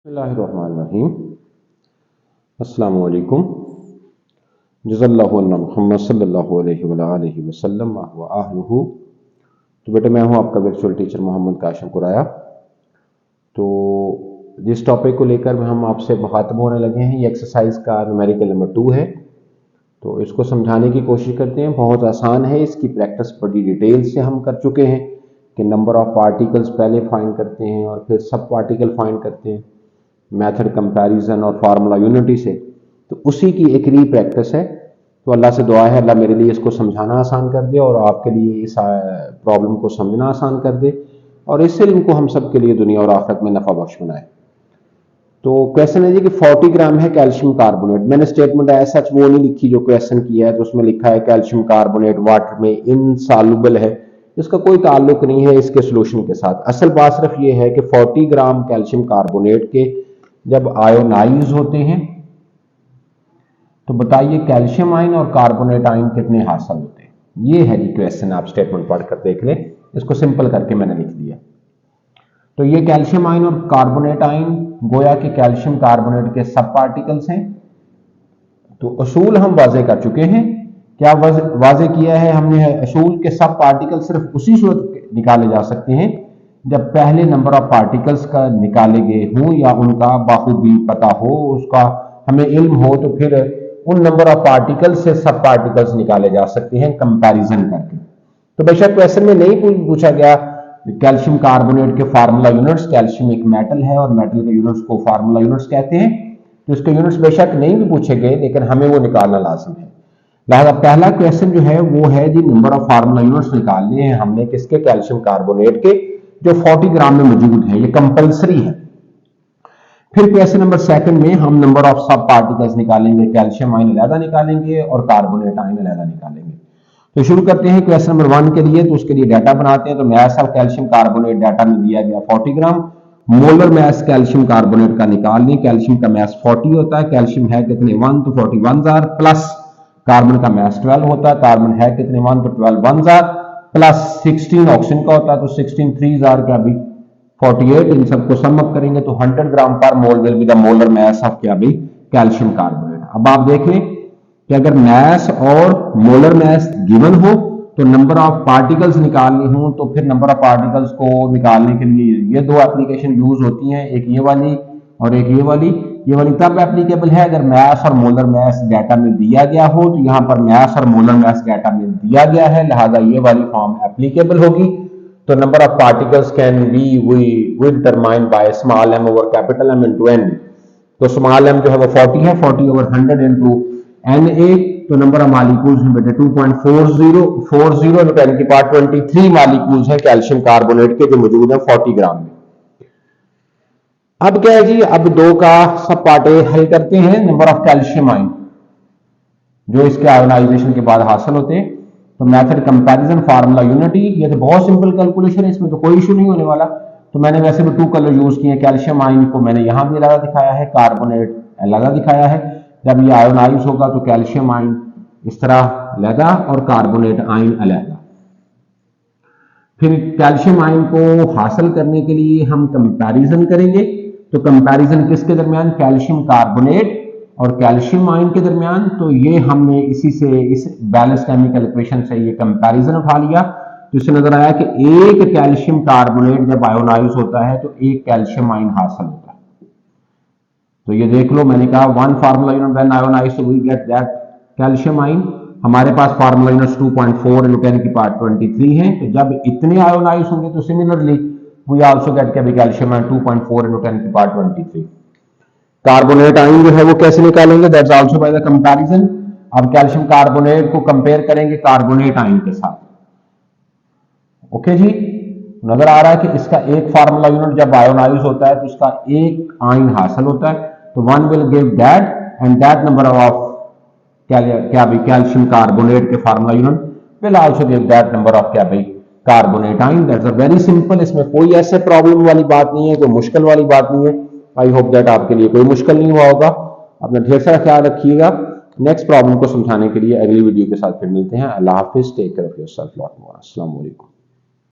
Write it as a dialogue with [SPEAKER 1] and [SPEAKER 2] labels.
[SPEAKER 1] बिस्मिल्लाहिर्रहमानिर्रहीम। अस्सलामु अलैकुम। जज़ल्लाहु अन्ना मुहम्मद सल्लल्लाहु अलैहि वसल्लम व आहलुहु। तो बेटा मैं हूं आपका वर्चुअल टीचर मोहम्मद काशिम कुराया। तो जिस टॉपिक को लेकर हम आपसे मुखातब होने लगे हैं, ये एक्सरसाइज का न्यूमेरिकल नंबर 2 है। तो इसको समझाने की कोशिश करते हैं। बहुत आसान है, इसकी प्रैक्टिस बड़ी डिटेल से हम कर चुके हैं कि नंबर ऑफ पार्टिकल्स पहले फाइंड करते हैं और फिर सब पार्टिकल फाइंड करते हैं मेथड कंपैरिजन और फार्मूला यूनिटी से। तो उसी की एक री प्रैक्टिस है। तो अल्लाह से दुआ है अल्लाह मेरे लिए इसको समझाना आसान कर दे और आपके लिए इस प्रॉब्लम को समझना आसान कर दे और इससे इनको हम सब के लिए दुनिया और आखिरत में नफा बख्श बनाए। तो क्वेश्चन है जी कि 40 ग्राम है कैल्शियम कार्बोनेट। मैंने स्टेटमेंट ऐसा सच वो नहीं लिखी जो क्वेश्चन किया है, तो उसमें लिखा है कैल्शियम कार्बोनेट वाटर में इनसॉल्युबल है। इसका कोई ताल्लुक नहीं है इसके सोल्यूशन के साथ। असल बात सिर्फ ये है कि 40 ग्राम कैल्शियम कार्बोनेट के जब आयोनाइज होते हैं तो बताइए कैल्शियम आयन और कार्बोनेट आयन कितने हासिल होते हैं। ये है जी क्वेश्चन, आप स्टेटमेंट पढ़कर देख लें। इसको सिंपल करके मैंने लिख दिया। तो ये कैल्शियम आयन और कार्बोनेट आयन गोया के कैल्शियम कार्बोनेट के सब पार्टिकल्स हैं। तो असूल हम वाजे कर चुके हैं। क्या वाजे किया है हमने? असूल के सब पार्टिकल सिर्फ उसी सूरत निकाले जा सकते हैं जब पहले नंबर ऑफ पार्टिकल्स का निकाले गए हों या उनका बाखूबी पता हो, उसका हमें इल्म हो, तो फिर उन नंबर ऑफ पार्टिकल्स से सब पार्टिकल्स निकाले जा सकते हैं कंपैरिजन करके। तो बेशक क्वेश्चन में नहीं पूछा गया कैल्शियम कार्बोनेट के फार्मूला यूनिट्स। कैल्शियम एक मेटल है और मेटल के यूनिट्स को फार्मूला यूनिट्स कहते हैं। तो इसके यूनिट्स बेशक नहीं भी पूछे गए, लेकिन हमें वो निकालना लाजिम है। लिहाजा पहला क्वेश्चन जो है वो है जी नंबर ऑफ फार्मूला यूनिट्स निकालने हैं हमने किसके? कैल्शियम कार्बोनेट के, जो 40 ग्राम में मौजूद है। ये कंपलसरी है। फिर क्वेश्चन नंबर सेकंड में हम नंबर ऑफ सब पार्टिकल्स निकालेंगे। कैल्शियम आयन अलग निकालेंगे और कार्बोनेट आयन अलग निकालेंगे। तो शुरू करते हैं क्वेश्चन नंबर 1 के लिए। तो उसके लिए डाटा बनाते हैं। तो mass of calcium carbonate data में दिया गया 40 ग्राम। मोलर मास कैल्शियम कार्बोनेट का निकाल लें। कैल्शियम का मास 40 होता है। कैल्शियम है कितने? 1, तो 41 जार प्लस कार्बन का मास 12 होता है। कार्बन है कितने? 1, तो 12 1 जार प्लस 16 ऑक्सीजन का होता है। तो 16 3 जार क्या भी 48। इन सबको सम अप करेंगे तो 100 gram per mole will be the molar mass of क्या भी कैल्शियम कार्बोनेट। अब आप देखें कि अगर मास और मोलर मास गिवन हो तो नंबर ऑफ पार्टिकल्स निकालने हो, तो फिर नंबर ऑफ पार्टिकल्स को निकालने के लिए ये दो एप्लीकेशन यूज होती हैं, एक ये वाली और एक ये वाली। ये वाली तब एप्लीकेबल है अगर मास और मोलर मास डाटा में दिया गया हो। तो यहां पर मास और मोलर मास डाटा में दिया गया है, लिहाजा ये वाली फॉर्म एप्लीकेबल होगी। तो number of particles can be we determine by small M over capital M into N. तो स्मॉल एम जो है वो 40 है, 40 ओवर 100 इनटू एन ए। तो नंबर ऑफ मॉलिक्यूल्स में बेटे 2.40 इनटू 10 की पावर 23 मॉलिक्यूल्स है कैल्शियम कार्बोनेट के जो मौजूद है 40 ग्राम में। अब क्या है जी, अब दो का सब पार्टे हल करते हैं। नंबर ऑफ कैल्शियम आयन जो इसके आयोनाइजेशन के बाद हासिल होते हैं। तो मेथड कंपैरिजन फार्मूला यूनिटी, ये तो बहुत सिंपल कैलकुलेशन है, इसमें तो कोई इशू नहीं होने वाला। तो मैंने वैसे भी 2 कलर यूज किए। कैल्शियम आयन को मैंने यहां भी अलग दिखाया है, कार्बोनेट अलग दिखाया है। जब ये आयोनाइज होगा तो कैल्शियम आयन इस तरह अलग और कार्बोनेट आयन अलग। फिर कैल्शियम आयन को हासिल करने के लिए हम कंपैरिजन करेंगे। तो कंपैरिजन किसके दरमियान? कैल्शियम कार्बोनेट और कैल्शियम आयन के दरमियान। तो ये हमने इसी से इस बैलेंस केमिकल इक्वेशन से ये कंपैरिजन उठा लिया। तो इससे नजर आया कि एक कैल्शियम कार्बोनेट जब आयोनाइज होता है तो एक कैल्शियम आयन हासिल होता है। तो ये देख लो, मैंने कहा 1 formula unit when ionized we get that calcium ion. हमारे पास फार्मूला यूनिट्स 2.4 इनटू 10 की पावर 23 हैं। तो जब इतने आयोनाइज होंगे तो सिमिलरली वी आल्सो गेट के कैल्शियम आयन 2.4 इनटू 10 की पावर 23। कार्बोनेट आयन जो है वो कैसे निकालेंगे? That's also by the comparison. अब कैल्शियम कार्बोनेट को कंपेयर करेंगे कार्बोनेट आयन के साथ। ओके जी, नजर आ रहा है कि इसका एक फार्मूला यूनिट जब आयोनाइज होता है तो इसका एक आयन हासिल होता है। तो 1 will give that and that number of क्या भी कैल्शियम कार्बोनेट के formula unit will also give that number of क्या भाई carbonate ion. That's a very simple. इसमें कोई ऐसे प्रॉब्लम वाली बात नहीं है, कोई मुश्किल वाली बात नहीं है। आई होप दैट आपके लिए कोई मुश्किल नहीं हुआ होगा। अपना ढेर सारा ख्याल रखिएगा। नेक्स्ट प्रॉब्लम को समझाने के लिए अगली वीडियो के साथ फिर मिलते हैं। अल्लाह हाफिज, take care of yourself lot more. अस्सलाम वालेकुम।